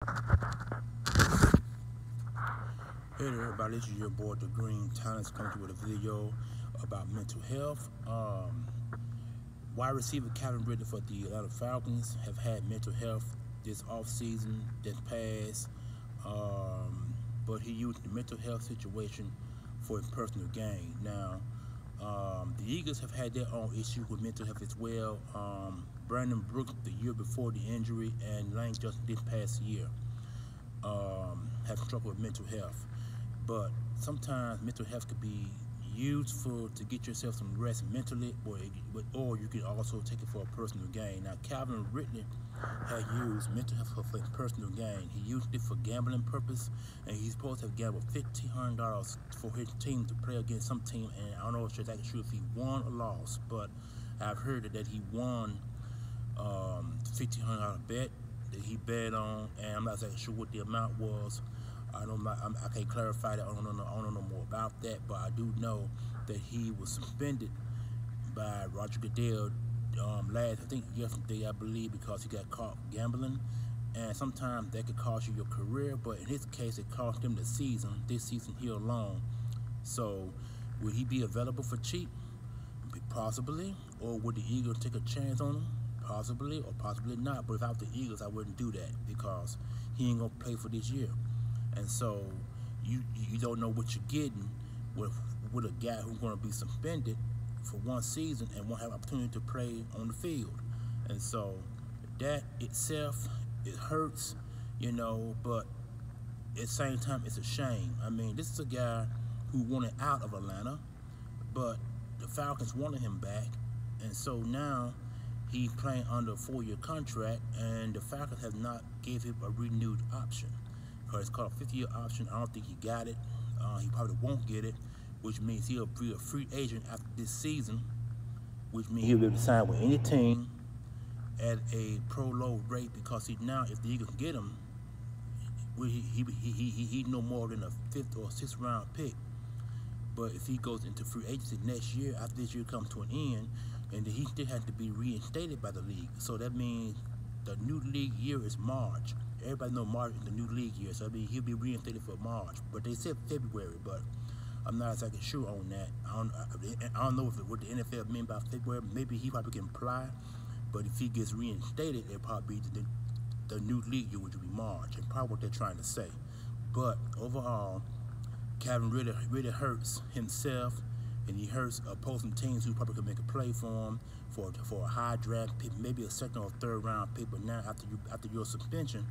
Hey there, everybody. This is your boy, The Green Talents, coming to you with a video about mental health. Wide receiver Calvin Ridley for the Atlanta Falcons have had mental health this offseason, this past, but he used the mental health situation for his personal gain. Now, the Eagles have had their own issues with mental health as well. Brandon Brooks the year before the injury, and Lane Johnson this past year have struggled with mental health. But sometimes mental health could be useful to get yourself some rest mentally, or you can also take it for a personal gain. Now, Calvin Ridley had used mental health for personal gain. He used it for gambling purpose, and he's supposed to have gambled $1,500 for his team to play against some team, and I don't know if it's actually true if he won or lost, but I've heard that he won $1,500 bet that he bet on, and I'm not exactly sure what the amount was. I can't clarify that. I don't know more about that, but I do know that he was suspended by Roger Goodell I think yesterday, I believe, because he got caught gambling. And sometimes that could cost you your career, but in his case, it cost him this season here alone. So, would he be available for cheap? Possibly. Or would the Eagles take a chance on him? Possibly, or possibly not. But without the Eagles, I wouldn't do that because he ain't gonna play for this year. And so you don't know what you're getting with a guy who's going to be suspended for one season and won't have opportunity to play on the field. And so that itself, it hurts, but at the same time, it's a shame. I mean, this is a guy who wanted out of Atlanta, but the Falcons wanted him back. And so now he's playing under a 4-year contract, and the Falcons have not gave him a renewed option. It's called a 50-year option. I don't think he got it. He probably won't get it, which means he'll be a free agent after this season, which means he'll be able to sign with any team at a pro low rate, because now if the Eagles get him, he no more than a 5th or 6th round pick. But if he goes into free agency next year, after this year comes to an end, and then he still has to be reinstated by the league. So that means the new league year is March. Everybody knows March is the new league year, so he'll be reinstated for March. But they said February, but I'm not exactly sure on that. I don't know what the NFL mean by February. Maybe he probably can apply, but if he gets reinstated, it'll probably be the new league year, which will be March, and probably what they're trying to say. But overall, Calvin really hurts himself, and he hurts opposing teams who probably could make a play for him for a high draft pick, maybe a 2nd or 3rd round pick. But now after your suspension,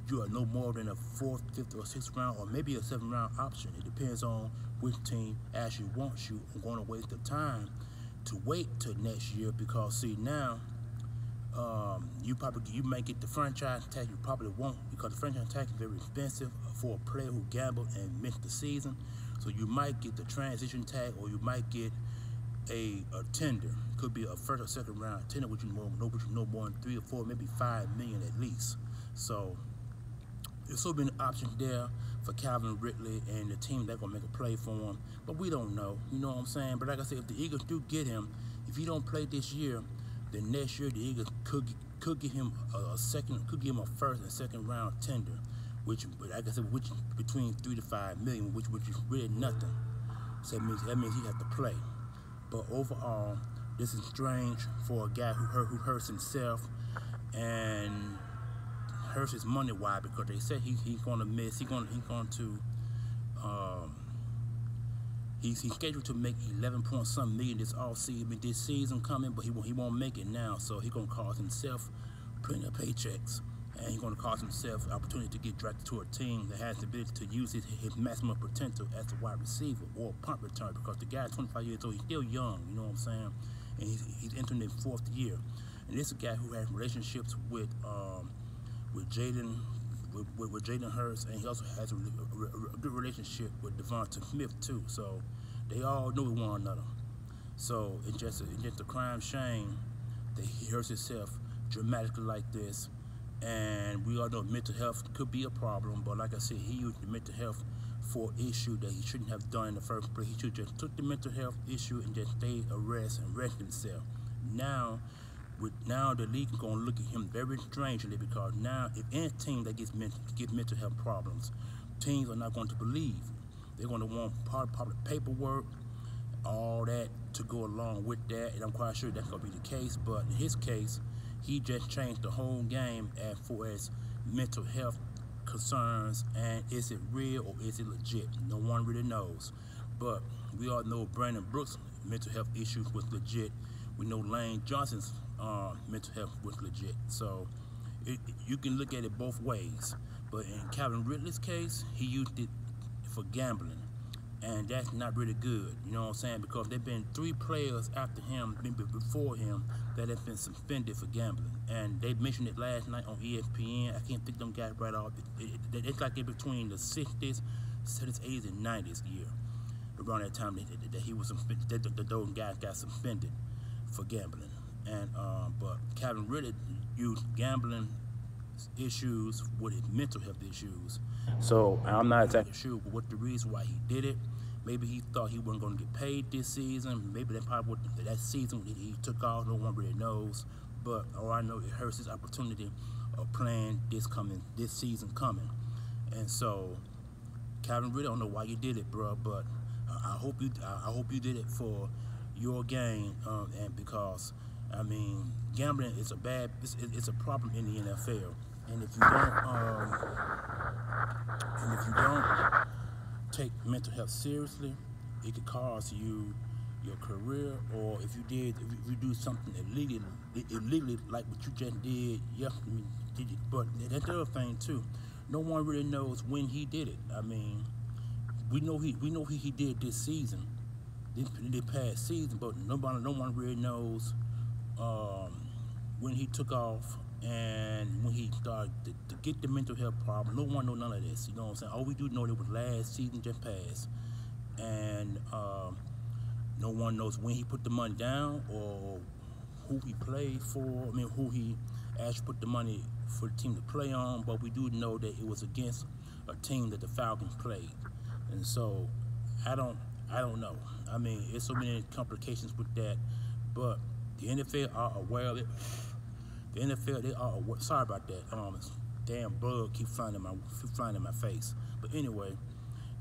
you are no more than a 4th, 5th, or 6th round, or maybe a 7th round option. It depends on which team actually wants you and going to waste the time to wait till next year, because see now, you might get the franchise tag. You probably won't, because the franchise tag is very expensive for a player who gambled and missed the season. So you might get the transition tag, or you might get a tender. It could be a 1st or 2nd round tender, which you know more than 3 or 4, maybe $5 million at least. So there's so many options there for Calvin Ridley and the team that's going to make a play for him. But we don't know, you know what I'm saying? But like I said, if the Eagles do get him, if he don't play this year, then next year the Eagles could give him a 1st and 2nd round tender, which, like I said, which between 3 to 5 million, which is really nothing. So that means he has to play. But overall, this is strange for a guy who hurts himself and hurts his money. Why? Because they said he's going to miss. He's scheduled to make 11 point something million this season coming, but he won't make it now. So he's going to cost himself plenty of paychecks, and he's going to cost himself the opportunity to get drafted to a team that has the ability to use his maximum potential as a wide receiver or punt return, because the guy's 25 years old. He's still young, you know what I'm saying? And he's entering his 4th year. And this is a guy who has relationships with Jalen Hurts, and he also has a good relationship with Devonta Smith too. So they all know one another. So it's just a crime shame that he hurts himself dramatically like this. And we all know mental health could be a problem, but like I said, he used the mental health for an issue that he shouldn't have done in the first place. He should just took the mental health issue and just stayed at rest and rested himself. Now Now the league is gonna look at him very strangely, because now if any team that gets mental health problems, teams are not going to believe. They're going to want part of the paperwork, all that to go along with that, and I'm quite sure that's going to be the case. But in his case, he just changed the whole game as far as mental health concerns, and is it real or is it legit? No one really knows. But we all know Brandon Brooks' mental health issues was legit. We know Lane Johnson's mental health was legit. So you can look at it both ways. But in Calvin Ridley's case, he used it for gambling, and that's not really good. You know what I'm saying? Because there've been 3 players after him, maybe before him, that have been suspended for gambling. And they mentioned it last night on ESPN. I can't think them guys right off. It's like in between the 60s, 70s, 80s, and 90s year. Around that time that he was suspended, that those guys got suspended for gambling. And but Calvin Ridley used gambling issues with his mental health issues. So I'm not exactly sure what the reason why he did it. Maybe he thought he wasn't going to get paid this season. Maybe that probably what that season he took off. No one really knows. But all I know, it hurts his opportunity of playing this season coming. And so Calvin Ridley, I don't know why you did it, bro, but I hope you did it for your gain, and because I mean, gambling is it's a problem in the NFL, and if you don't take mental health seriously, it could cost you your career, or if you do something illegally like what you just did. Yeah, but that's the other thing too. No one really knows when he did it. I mean, we know he did this season, this past season, but no one really knows when he took off and when he started to get the mental health problem. No one knows none of this. You know what I'm saying? All we do know it was last season just passed, and no one knows when he put the money down or who he played for. I mean, who he actually put the money for the team to play on. But we do know that it was against a team that the Falcons played, and so I don't know. I mean, there's so many complications with that, but the NFL are aware of it. The NFL, they are aware. Sorry about that. Damn bug keep flying in my face. But anyway,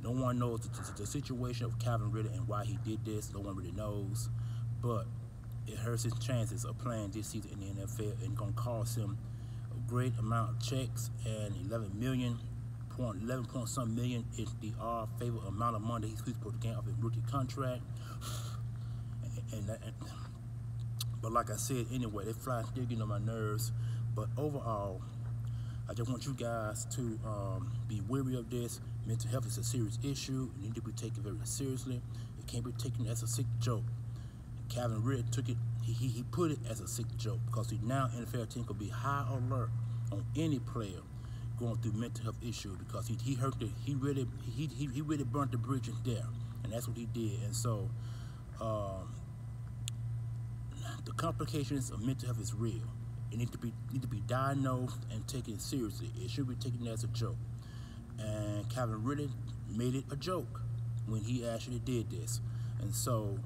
no one knows the situation of Calvin Ridley and why he did this. No one really knows, but it hurts his chances of playing this season in the NFL, and gonna cost him a great amount of checks, and 11 point some million is the favorite amount of money he's supposed to gain off his rookie contract. But like I said, anyway, they fly still getting on my nerves. But overall, I just want you guys to be wary of this. Mental health is a serious issue. It needs to be taken very seriously. It can't be taken as a sick joke. Calvin Ridley took it. He put it as a sick joke, because now NFL team could be high alert on any player going through mental health issues, because he really burnt the bridges there, and that's what he did. And so the complications of mental health is real. It needs to be diagnosed and taken seriously. It should be taken as a joke. And Calvin Ridley made it a joke when he actually did this. And so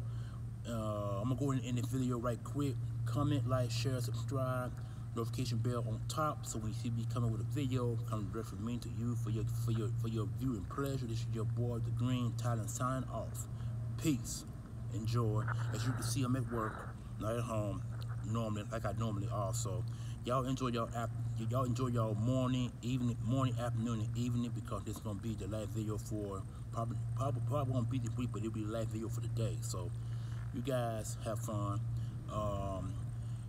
I'm gonna go ahead and end the video right quick. Comment, like, share, subscribe, notification bell on top, so when you see me coming with a video, come directly from me to you for your viewing pleasure. This is your boy, the Green Talent, signing off. Peace. Enjoy. As you can see, I'm at work, not at home, normally, like I normally are. So y'all enjoy y'all morning, afternoon, and evening, because this is gonna be the last video for probably won't be this week, but it'll be the last video for the day. So you guys have fun.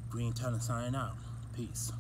Green Talent signing out. Peace.